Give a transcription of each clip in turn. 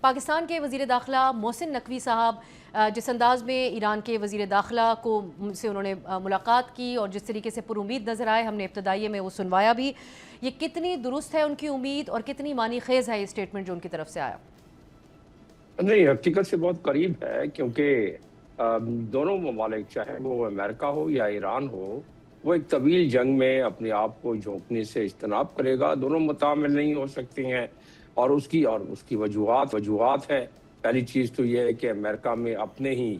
پاکستان کے وزیر داخلہ محسن نقوی صاحب جس انداز میں ایران کے وزیر داخلہ سے انہوں نے ملاقات کی اور جس طریقے سے پر امید نظر آئے، ہم نے ابتدائی میں وہ سنوایا بھی، یہ کتنی درست ہے ان کی امید اور کتنی معنی خیز ہے یہ اسٹیٹمنٹ جو ان کی طرف سے آیا؟ نہیں، حقیقت سے بہت قریب ہے، کیونکہ دونوں ممالک چاہے وہ امریکہ ہو یا ایران ہو، وہ ایک طویل جنگ میں اپنے آپ کو جھونکنے سے اجتناب کرے گا۔ دونوں متعامل نہیں ہو سکتے ہیں اور اس کی وجوہات ہیں۔ پہلی چیز تو یہ ہے کہ امریکہ میں اپنے ہی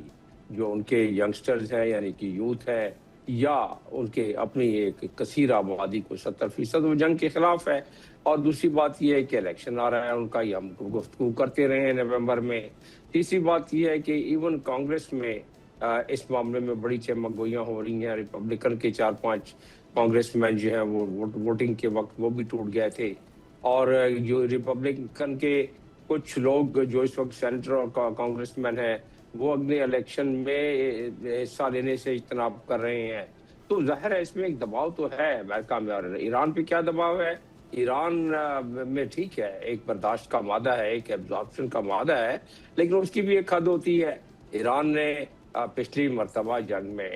جو ان کے ینگسٹرز ہیں، یعنی کہ یوتھ ہے، یا ان کے اپنی ایک کثیر آبادی کو 70% وہ جنگ کے خلاف ہے۔ اور دوسری بات یہ ہے کہ الیکشن آ رہا ہے ان کا، یہ ہم گفتگو کرتے رہے ہیں نومبر میں۔ تیسری بات یہ ہے کہ ایون کانگریس میں اس معاملے میں بڑی چمک گوئیاں ہو رہی ہیں۔ ریپبلکن کے 4-5 کانگریس مین جو ہیں وہ ووٹنگ کے وقت وہ بھی ٹوٹ گئے تھے، اور جو ریپبلکن کے کچھ لوگ جو اس وقت سینیٹر اور کانگریس مین ہیں، وہ اگلے الیکشن میں حصہ لینے سے اجتناب کر رہے ہیں۔ تو ظاہر ہے اس میں ایک دباؤ تو ہے امریکہ میں۔ اور ایران پہ کیا دباؤ ہے؟ ایران میں ٹھیک ہے، ایک برداشت کا مادہ ہے، ایک ایبزارپشن کا مادہ ہے، لیکن اس کی بھی ایک حد ہوتی ہے۔ ایران نے پچھلی مرتبہ جنگ میں،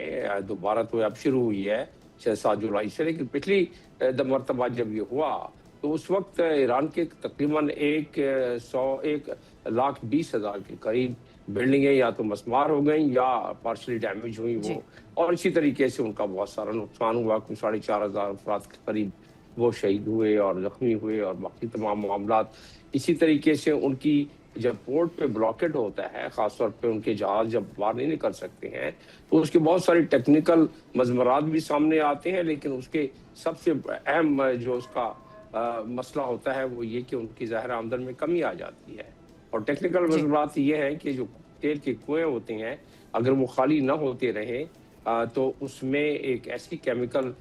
دوبارہ تو اب شروع ہوئی ہے 7 جولائی سے، لیکن پچھلی مرتبہ جب یہ ہوا تو اس وقت ایران کے تقریباً 1,20,000 کے قریب بلڈنگیں یا تو مسمار ہو گئیں یا پارشلی ڈیمیج ہوئی وہ، اور اسی طریقے سے ان کا بہت سارا نقصان ہوا، کچھ 4,500 افراد کے قریب وہ شہید ہوئے اور زخمی ہوئے، اور باقی تمام معاملات اسی طریقے سے ان کی جب پورٹ پہ بلاکڈ ہوتا ہے، خاص طور پہ ان کے جہاز جب باہر نہیں نکل سکتے ہیں، تو اس کے بہت ساری ٹیکنیکل مضمرات بھی سامنے آتے ہیں، لیکن اس کے سب سے اہم جو اس کا مسئلہ ہوتا ہے وہ یہ کہ ان کی ظاہر آمدن میں کمی آ جاتی ہے۔ اور ٹیکنیکل مضمرات یہ ہیں کہ جو تیل کے کنویں ہوتے ہیں، اگر وہ خالی نہ ہوتے رہیں تو اس میں ایک ایسی کیمیکل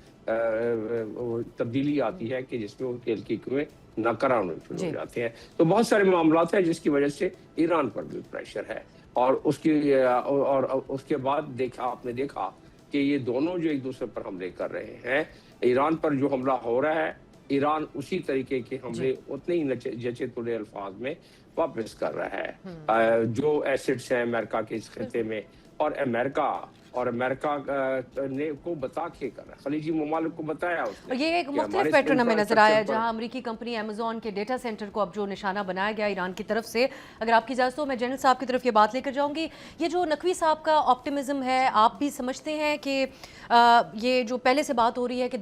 تبدیلی آتی ہے کہ جس میں وہ تیل کے کنویں ناکارہ ہونے شروع ہو جاتے ہیں۔ تو بہت سارے معاملات ہیں جس کی وجہ سے ایران پر بھی پریشر ہے، اور اس کے بعد آپ نے دیکھا کہ یہ دونوں جو ایک دوسرے پر حملے کر رہے ہیں، ایران پر جو حملہ ہو رہا ہے، ایران اسی طریقے کے حملے اتنے ہی جچے تلے الفاظ میں واپس کر رہا ہے۔ جو ایسٹس ہیں امریکہ کے اس خطے میں، اور امریکہ نے کو بتا کے کر رہا ہے، خلیجی ممالک کو بتایا اس نے۔ اور یہ ایک مختلف پیٹرن ہمیں نظر آیا جہاں امریکی کمپنی ایمیزون کے ڈیٹا سینٹر کو اب جو نشانہ بنایا گیا ایران کی طرف سے۔ اگر آپ کی اجازت ہو میں جنرل صاحب کی طرف یہ بات لے کر جاؤں گی، یہ جو نقوی صاحب کا آپٹیمزم ہے، آپ بھی سمجھتے ہیں کہ یہ جو پہلے سے بات ہو رہی ہے کہ